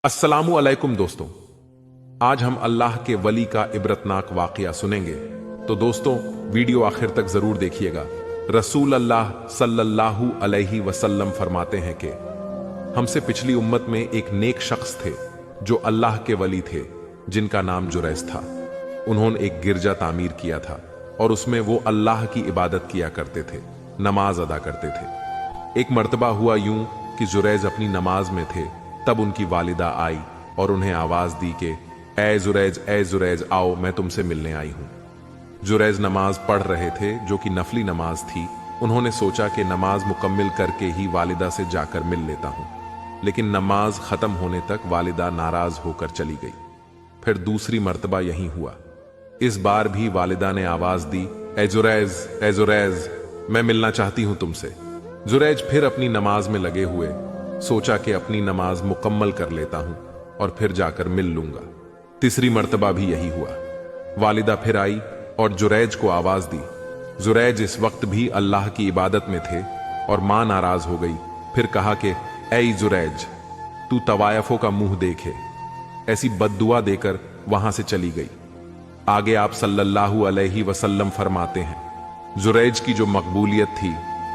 अस्सलामु अलैकुम दोस्तों, आज हम अल्लाह के वली का इबरतनाक वाकया सुनेंगे। तो दोस्तों, वीडियो आखिर तक जरूर देखिएगा। रसूल अल्लाह सल्लल्लाहु अलैहि वसल्लम फरमाते हैं कि हमसे पिछली उम्मत में एक नेक शख्स थे जो अल्लाह के वली थे, जिनका नाम जुरैज था। उन्होंने एक गिरजा तामीर किया था और उसमें वो अल्लाह की इबादत किया करते थे, नमाज अदा करते थे। एक मर्तबा हुआ यूं कि जुरैज अपनी नमाज में थे, तब उनकी वालिदा आई और उन्हें आवाज दी कि ए जुरैज आओ, मैं तुमसे मिलने आई हूं। जुरैज नमाज पढ़ रहे थे जो कि नफली नमाज थी। उन्होंने सोचा कि नमाज मुकम्मिल करके ही वालिदा से जाकर मिल लेता हूं, लेकिन नमाज खत्म होने तक वालिदा नाराज होकर चली गई। फिर दूसरी मर्तबा यही हुआ। इस बार भी वालिदा ने आवाज दी, ए जुरैज, मैं मिलना चाहती हूं तुमसे। जुरैज फिर अपनी नमाज में लगे हुए, सोचा कि अपनी नमाज मुकम्मल कर लेता हूं और फिर जाकर मिल लूंगा। तीसरी मर्तबा भी यही हुआ। वालिदा फिर आई और जुरैज को आवाज दी। जुरैज इस वक्त भी अल्लाह की इबादत में थे और मां नाराज हो गई। फिर कहा कि ऐ जुरैज, तू तवायफों का मुंह देखे। ऐसी बद्दुआ देकर वहां से चली गई। आगे आप सल्लल्लाहु अलैहि वसल्लम फरमाते हैं, जुरैज की जो मकबूलियत थी,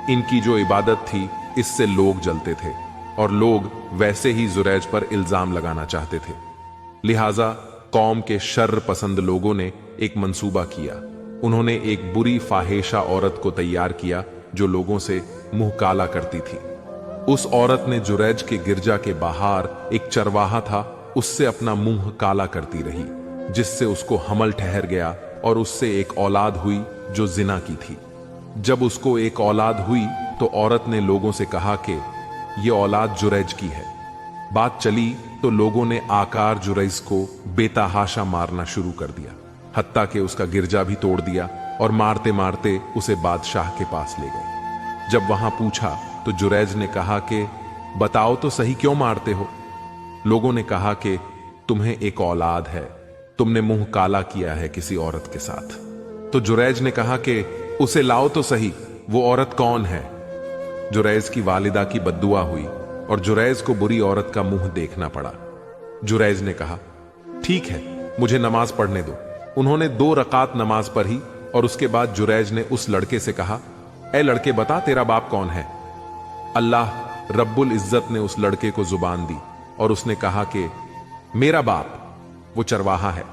इनकी जो इबादत थी, इससे लोग जलते थे और लोग वैसे ही जुरैज पर इल्जाम लगाना चाहते थे। लिहाजा कौम के शर्र पसंद लोगों ने एक मंसूबा किया। उन्होंने एक बुरी फाहेशा औरत को तैयार किया जो लोगों से मुंह काला करती थी। उस औरत ने जुरैज के गिरजा के बाहर एक चरवाहा था, उससे अपना मुंह काला करती रही, जिससे उसको हमल ठहर गया और उससे एक औलाद हुई जो जिना की थी। जब उसको एक औलाद हुई तो औरत ने लोगों से कहा कि ये औलाद जुरैज की है। बात चली तो लोगों ने आकार जुरैज को बेतहाशा मारना शुरू कर दिया, हत्ता कि उसका गिरजा भी तोड़ दिया और मारते मारते उसे बादशाह के पास ले गए। जब वहां पूछा तो जुरैज ने कहा कि बताओ तो सही, क्यों मारते हो? लोगों ने कहा कि तुम्हें एक औलाद है, तुमने मुंह काला किया है किसी औरत के साथ। तो जुरैज ने कहा कि उसे लाओ तो सही, वो औरत कौन है? जुरैज की वालिदा की बद्दुआ हुई और जुरैज को बुरी औरत का मुंह देखना पड़ा। जुरैज ने कहा, ठीक है, मुझे नमाज पढ़ने दो। उन्होंने 2 रकात नमाज पढ़ी और उसके बाद जुरैज ने उस लड़के से कहा, ए लड़के, बता तेरा बाप कौन है? अल्लाह रब्बुल इज्जत ने उस लड़के को जुबान दी और उसने कहा कि मेरा बाप वो चरवाहा है।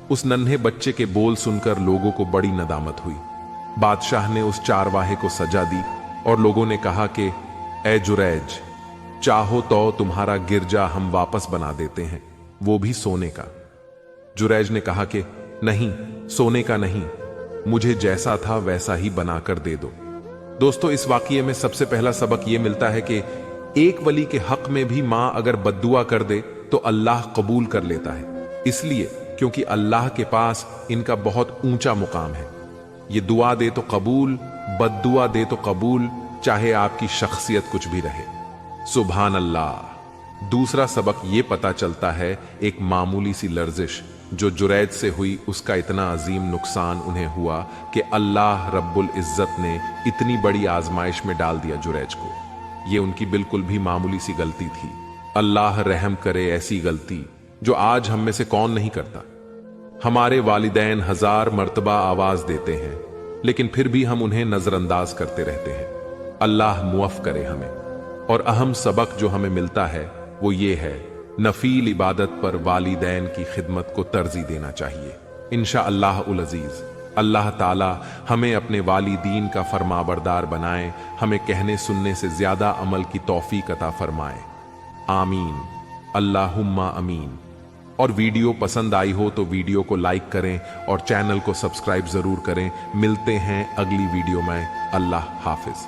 उस नन्हे बच्चे के बोल सुनकर लोगों को बड़ी नदामत हुई। बादशाह ने उस चारवाहे को सजा दी और लोगों ने कहा कि ए जुरैज, चाहो तो तुम्हारा गिरजा हम वापस बना देते हैं, वो भी सोने का। जुरैज ने कहा कि नहीं, सोने का नहीं, मुझे जैसा था वैसा ही बनाकर दे दो। दोस्तों, इस वाकये में सबसे पहला सबक यह मिलता है कि एक वली के हक में भी मां अगर बद्दुआ कर दे तो अल्लाह कबूल कर लेता है, इसलिए क्योंकि अल्लाह के पास इनका बहुत ऊंचा मुकाम है। ये दुआ दे तो कबूल, बद्दुआ दे तो कबूल, चाहे आपकी शख्सियत कुछ भी रहे। सुभान अल्लाह। दूसरा सबक ये पता चलता है, एक मामूली सी लर्जिश जो जुरैज से हुई, उसका इतना अजीम नुकसान उन्हें हुआ कि अल्लाह रब्बुल इज्जत ने इतनी बड़ी आजमाइश में डाल दिया जुरैज को। ये उनकी बिल्कुल भी मामूली सी गलती थी। अल्लाह रहम करे ऐसी गलती जो आज हम में से कौन नहीं करता। हमारे वालिदैन 1000 मर्तबा आवाज देते हैं, लेकिन फिर भी हम उन्हें नजरअंदाज करते रहते हैं। अल्लाह मुअफ करे हमें। और अहम सबक जो हमें मिलता है वो ये है, नफील इबादत पर वालिदैन की खिदमत को तरजीह देना चाहिए। इंशाअल्लाह उल अजीज अल्लाह ताला हमें अपने वालिदीन का फरमाबरदार बनाए, हमें कहने सुनने से ज्यादा अमल की तौफीक अता फरमाए। आमीन, अल्लाहुम्मा अमीन। और वीडियो पसंद आई हो तो वीडियो को लाइक करें और चैनल को सब्सक्राइब जरूर करें। मिलते हैं अगली वीडियो में। अल्लाह हाफिज।